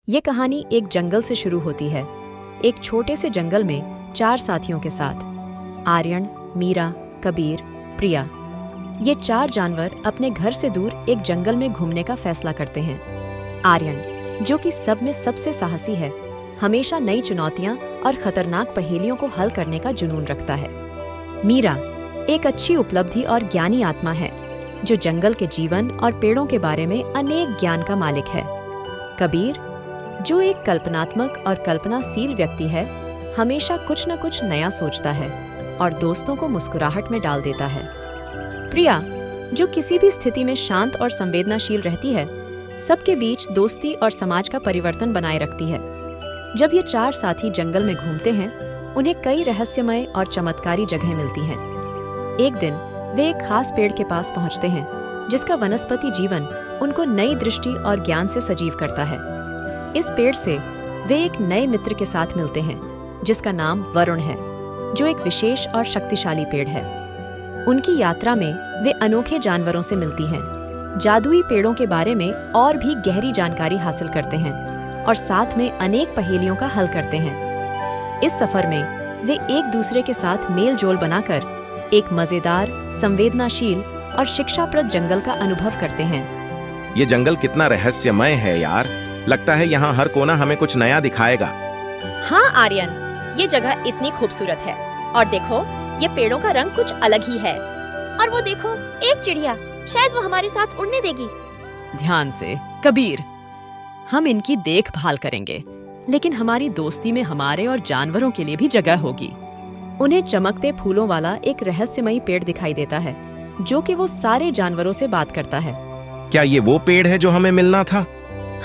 ये कहानी एक जंगल से शुरू होती है। एक छोटे से जंगल में 4 साथियों के साथ आर्यन, मीरा, कबीर, प्रिया। ये 4 जानवर अपने घर से दूर एक जंगल में घूमने का फैसला करते हैं। आर्यन, जो कि सब में सबसे साहसी है, हमेशा नई चुनौतियां और खतरनाक पहेलियों को हल करने का जुनून रखता है। मीरा एक अच्छी उपलब्धि और ज्ञानी आत्मा है, जो जंगल के जीवन और पेड़ों के बारे में अनेक ज्ञान का मालिक है। कबीर, जो एक कल्पनात्मक और कल्पनाशील व्यक्ति है, हमेशा कुछ न कुछ नया सोचता है और दोस्तों को मुस्कुराहट में डाल देता है। प्रिया, जो किसी भी स्थिति में शांत और संवेदनाशील रहती है, सबके बीच दोस्ती और समाज का परिवर्तन बनाए रखती है। जब ये 4 साथी जंगल में घूमते हैं, उन्हें कई रहस्यमय और चमत्कारी जगहें मिलती हैं। एक दिन वे एक खास पेड़ के पास पहुंचते हैं, जिसका वनस्पति जीवन उनको नई दृष्टि और ज्ञान से सजीव करता है। इस पेड़ से वे एक नए मित्र के साथ मिलते हैं, जिसका नाम वरुण है, जो एक विशेष और शक्तिशाली पेड़ है। उनकी यात्रा में वे अनोखे जानवरों से मिलती हैं, जादुई पेड़ों के बारे में और भी गहरी जानकारी हासिल करते हैं और साथ में अनेक पहेलियों का हल करते हैं। इस सफर में वे एक दूसरे के साथ मेल जोल बनाकर एक मजेदार, संवेदनाशील और शिक्षाप्रद जंगल का अनुभव करते हैं। ये जंगल कितना रहस्यमय है यार। लगता है यहाँ हर कोना हमें कुछ नया दिखाएगा। हाँ आर्यन, ये जगह इतनी खूबसूरत है और देखो, ये पेड़ों का रंग कुछ अलग ही है। और वो देखो, एक चिड़िया, शायद वो हमारे साथ उड़ने देगी। ध्यान से कबीर, हम इनकी देखभाल करेंगे, लेकिन हमारी दोस्ती में हमारे और जानवरों के लिए भी जगह होगी। उन्हें चमकते फूलों वाला एक रहस्यमयी पेड़ दिखाई देता है, जो कि वो सारे जानवरों से बात करता है। क्या ये वो पेड़ है जो हमें मिलना था?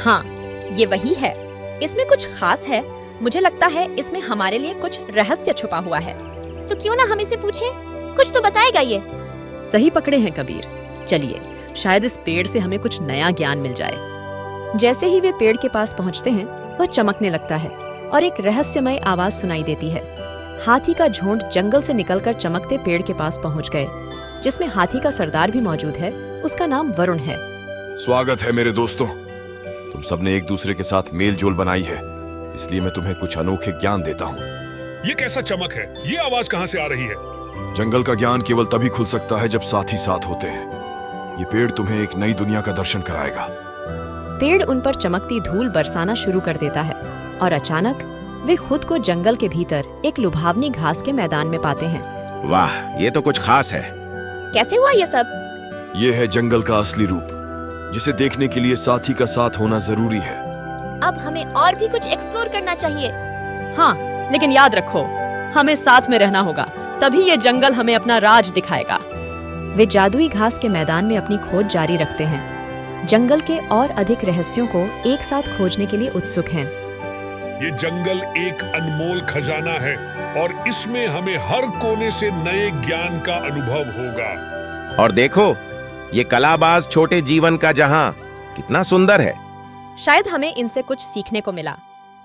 हाँ, ये वही है। इसमें कुछ खास है। मुझे लगता है इसमें हमारे लिए कुछ रहस्य छुपा हुआ है। तो क्यों ना हम इसे पूछें? कुछ तो बताएगा ये। सही पकड़े हैं कबीर। चलिए, शायद इस पेड़ से हमें कुछ नया ज्ञान मिल जाए। जैसे ही वे पेड़ के पास पहुंचते हैं, वह चमकने लगता है और एक रहस्यमय आवाज सुनाई देती है। हाथी का झुंड जंगल से निकलकर चमकते पेड़ के पास पहुंच गए, जिसमें हाथी का सरदार भी मौजूद है। उसका नाम वरुण है। स्वागत है मेरे दोस्तों। तुम सबने एक दूसरे के साथ मेल जोल बनाई है, इसलिए मैं तुम्हें कुछ अनोखे ज्ञान देता हूँ। ये कैसा चमक है? ये आवाज कहाँ से आ रही है? जंगल का ज्ञान केवल तभी खुल सकता है जब साथी साथ होते हैं। ये पेड़ तुम्हें एक नई दुनिया का दर्शन कराएगा। पेड़ उन पर चमकती धूल बरसाना शुरू कर देता है और अचानक वे खुद को जंगल के भीतर एक लुभावनी घास के मैदान में पाते हैं। वाह, ये तो कुछ खास है। कैसे हुआ ये सब? ये है जंगल का असली रूप, जिसे देखने के लिए साथी का साथ होना जरूरी है। अब हमें और भी कुछ एक्सप्लोर करना चाहिए। हाँ, लेकिन याद रखो, हमें साथ में रहना होगा, तभी ये जंगल हमें अपना राज दिखाएगा। वे जादुई घास के मैदान में अपनी खोज जारी रखते हैं, जंगल के और अधिक रहस्यों को एक साथ खोजने के लिए उत्सुक हैं। ये जंगल एक अनमोल खजाना है और इसमें हमें हर कोने से नए ज्ञान का अनुभव होगा। और देखो, ये कलाबाज छोटे जीवन का जहां कितना सुंदर है। शायद हमें इनसे कुछ सीखने को मिला।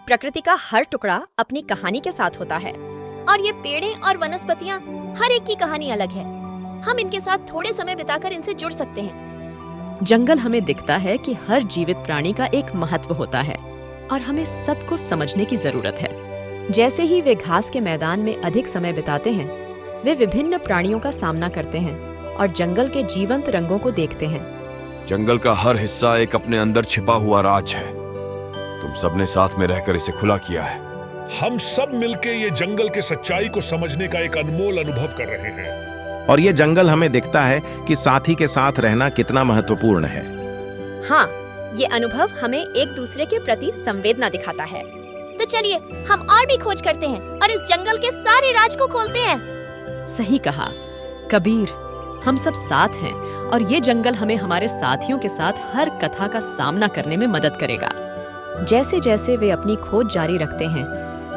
प्रकृति का हर टुकड़ा अपनी कहानी के साथ होता है और ये पेड़ें और वनस्पतियां, हर एक की कहानी अलग है। हम इनके साथ थोड़े समय बिताकर इनसे जुड़ सकते हैं। जंगल हमें दिखता है कि हर जीवित प्राणी का एक महत्व होता है और हमें सबको समझने की जरूरत है। जैसे ही वे घास के मैदान में अधिक समय बिताते हैं, वे विभिन्न प्राणियों का सामना करते हैं और जंगल के जीवंत रंगों को देखते हैं। जंगल का हर हिस्सा एक अपने अंदर छिपा हुआ राज है। तुम सबने साथ में रहकर इसे खुला किया है। हम सब मिलके ये जंगल के सच्चाई को समझने का एक अनमोल अनुभव कर रहे हैं। और ये जंगल हमें दिखता है कि साथी के साथ रहना कितना महत्वपूर्ण है। हाँ, ये अनुभव हमें एक दूसरे के प्रति संवेदना दिखाता है। तो चलिए, हम और भी खोज करते हैं और इस जंगल के सारे राज को खोलते हैं। सही कहा कबीर, हम सब साथ हैं और ये जंगल हमें हमारे साथियों के साथ हर कथा का सामना करने में मदद करेगा। जैसे जैसे वे अपनी खोज जारी रखते हैं,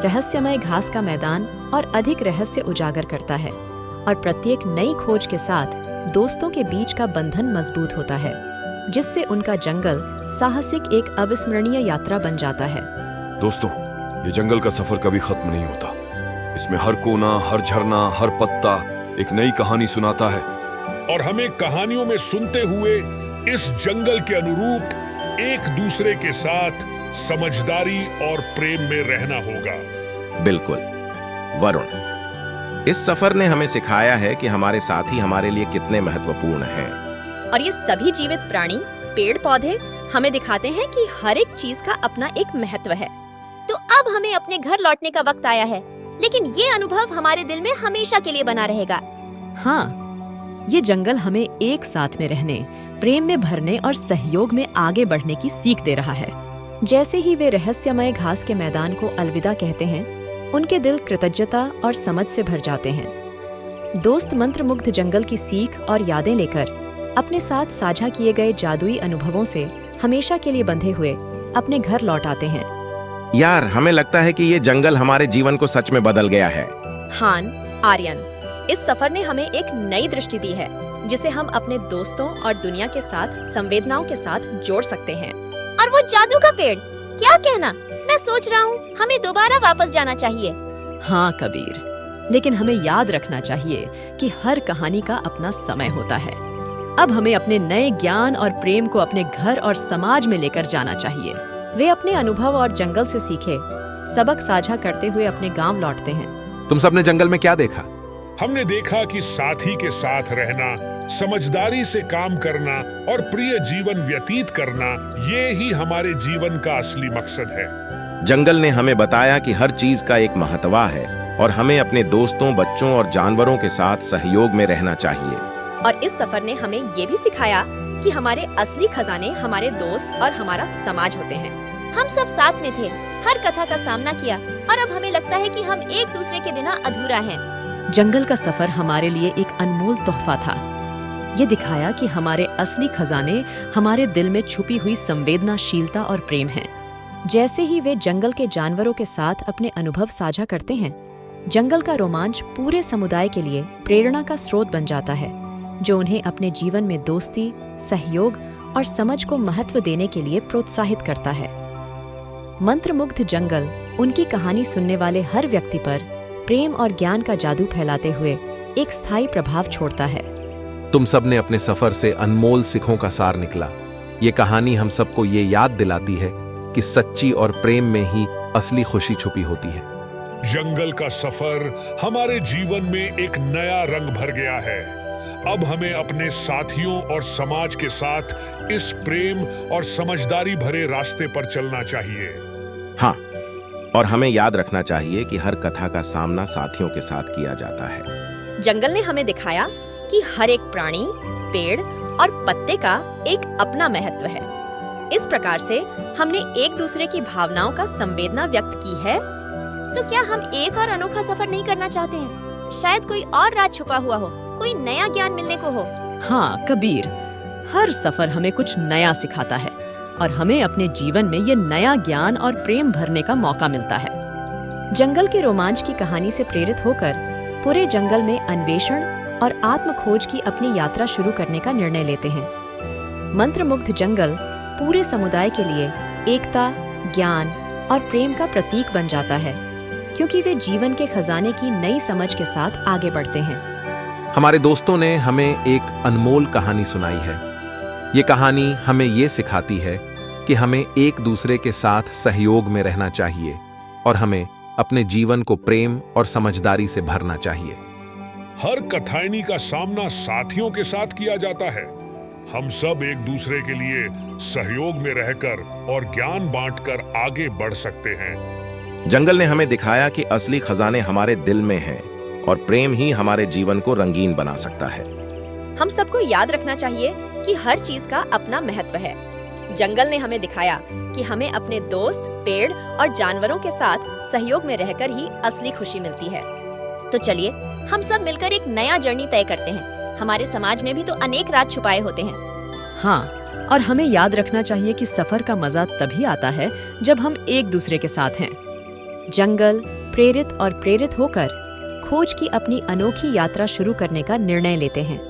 रहस्यमय घास का मैदान और अधिक रहस्य उजागर करता है और प्रत्येक नई खोज के साथ दोस्तों के बीच का बंधन मजबूत होता है, जिससे उनका जंगल साहसिक एक अविस्मरणीय यात्रा बन जाता है। दोस्तों, ये जंगल का सफर कभी खत्म नहीं होता। इसमें हर कोना, हर झरना, हर पत्ता एक नई कहानी सुनाता है और हमें कहानियों में सुनते हुए इस जंगल के अनुरूप एक दूसरे के साथ समझदारी और प्रेम में रहना होगा। बिल्कुल वरुण, इस सफर ने हमें सिखाया है कि हमारे साथी हमारे लिए कितने महत्वपूर्ण हैं। और ये सभी जीवित प्राणी, पेड़ पौधे हमें दिखाते हैं कि हर एक चीज का अपना एक महत्व है। तो अब हमें अपने घर लौटने का वक्त आया है, लेकिन ये अनुभव हमारे दिल में हमेशा के लिए बना रहेगा। हाँ, ये जंगल हमें एक साथ में रहने, प्रेम में भरने और सहयोग में आगे बढ़ने की सीख दे रहा है। जैसे ही वे रहस्यमय घास के मैदान को अलविदा कहते हैं, उनके दिल कृतज्ञता और समझ से भर जाते हैं। दोस्त मंत्रमुग्ध जंगल की सीख और यादें लेकर अपने साथ साझा किए गए जादुई अनुभवों से हमेशा के लिए बंधे हुए अपने घर लौट आते हैं। यार, हमें लगता है कि ये जंगल हमारे जीवन को सच में बदल गया है। हान, आर्यन, इस सफर ने हमें एक नई दृष्टि दी है, जिसे हम अपने दोस्तों और दुनिया के साथ संवेदनाओं के साथ जोड़ सकते हैं। और वो जादू का पेड़, क्या कहना, मैं सोच रहा हूँ हमें दोबारा वापस जाना चाहिए। हाँ कबीर, लेकिन हमें याद रखना चाहिए कि हर कहानी का अपना समय होता है। अब हमें अपने नए ज्ञान और प्रेम को अपने घर और समाज में लेकर जाना चाहिए। वे अपने अनुभव और जंगल से सीखे सबक साझा करते हुए अपने गांव लौटते हैं। तुम सबने जंगल में क्या देखा? हमने देखा कि साथी के साथ रहना, समझदारी से काम करना और प्रिय जीवन व्यतीत करना, ये ही हमारे जीवन का असली मकसद है। जंगल ने हमें बताया कि हर चीज का एक महत्व है और हमें अपने दोस्तों, बच्चों और जानवरों के साथ सहयोग में रहना चाहिए। और इस सफर ने हमें ये भी सिखाया कि हमारे असली खजाने हमारे दोस्त और हमारा समाज होते हैं। हम सब साथ में थे, हर कथा का सामना किया, और अब हमें लगता है कि हम एक दूसरे के बिना अधूरा हैं। जंगल का सफर हमारे लिए एक अनमोल तोहफा था। ये दिखाया कि हमारे असली खजाने हमारे दिल में छुपी हुई संवेदनाशीलता और प्रेम हैं। जैसे ही वे जंगल के जानवरों के साथ अपने अनुभव साझा करते हैं, जंगल का रोमांच पूरे समुदाय के लिए प्रेरणा का स्रोत बन जाता है, जो उन्हें अपने जीवन में दोस्ती, सहयोग और समझ को महत्व देने के लिए प्रोत्साहित करता है। मंत्रमुग्ध जंगल उनकी कहानी सुनने वाले हर व्यक्ति पर प्रेम और ज्ञान का जादू फैलाते हुए एक स्थायी प्रभाव छोड़ता है। तुम सबने अपने सफर से अनमोल सिखों का सार निकला। ये कहानी हम सबको ये याद दिलाती है कि सच्ची और प्रेम में ही असली खुशी छुपी होती है। जंगल का सफर हमारे जीवन में एक नया रंग भर गया है। अब हमें अपने साथियों और समाज के साथ इस प्रेम और समझदारी भरे रास्ते पर चलना चाहिए। हाँ, और हमें याद रखना चाहिए कि हर कथा का सामना साथियों के साथ किया जाता है। जंगल ने हमें दिखाया कि हर एक प्राणी, पेड़ और पत्ते का एक अपना महत्व है। इस प्रकार से हमने एक दूसरे की भावनाओं का संवेदना व्यक्त की है। तो क्या हम एक और अनोखा सफर नहीं करना चाहते हैं? शायद कोई और राज छुपा हुआ हो, कोई नया ज्ञान मिलने को हो। हाँ कबीर, हर सफर हमें कुछ नया सिखाता है और हमें अपने जीवन में ये नया ज्ञान और प्रेम भरने का मौका मिलता है। जंगल के रोमांच की कहानी से प्रेरित होकर पूरे जंगल में अन्वेषण और आत्मखोज की अपनी यात्रा शुरू करने का निर्णय लेते हैं। मंत्रमुग्ध जंगल पूरे समुदाय के लिए एकता, ज्ञान और प्रेम का प्रतीक बन जाता है, क्योंकि वे जीवन के खजाने की नई समझ के साथ आगे बढ़ते हैं। हमारे दोस्तों ने हमें एक अनमोल कहानी सुनाई है। ये कहानी हमें ये सिखाती है कि हमें एक दूसरे के साथ सहयोग में रहना चाहिए और हमें अपने जीवन को प्रेम और समझदारी से भरना चाहिए। हर कथायनी का सामना साथियों के साथ किया जाता है। हम सब एक दूसरे के लिए सहयोग में रहकर और ज्ञान बांटकर आगे बढ़ सकते हैं। जंगल ने हमें दिखाया कि असली खजाने हमारे दिल में हैं और प्रेम ही हमारे जीवन को रंगीन बना सकता है। हम सबको याद रखना चाहिए कि हर चीज का अपना महत्व है। जंगल ने हमें दिखाया कि हमें अपने दोस्त, पेड़ और जानवरों के साथ सहयोग में रहकर ही असली खुशी मिलती है। तो चलिए हम सब मिलकर एक नया जर्नी तय करते हैं। हमारे समाज में भी तो अनेक राज छुपाए होते हैं। हाँ, और हमें याद रखना चाहिए कि सफर का मजा तभी आता है जब हम एक दूसरे के साथ हैं। जंगल प्रेरित और प्रेरित होकर खोज की अपनी अनोखी यात्रा शुरू करने का निर्णय लेते हैं।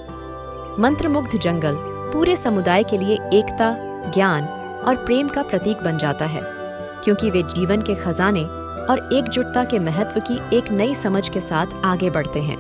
मंत्रमुग्ध जंगल पूरे समुदाय के लिए एकता, ज्ञान और प्रेम का प्रतीक बन जाता है, क्योंकि वे जीवन के खजाने और एकजुटता के महत्व की एक नई समझ के साथ आगे बढ़ते हैं।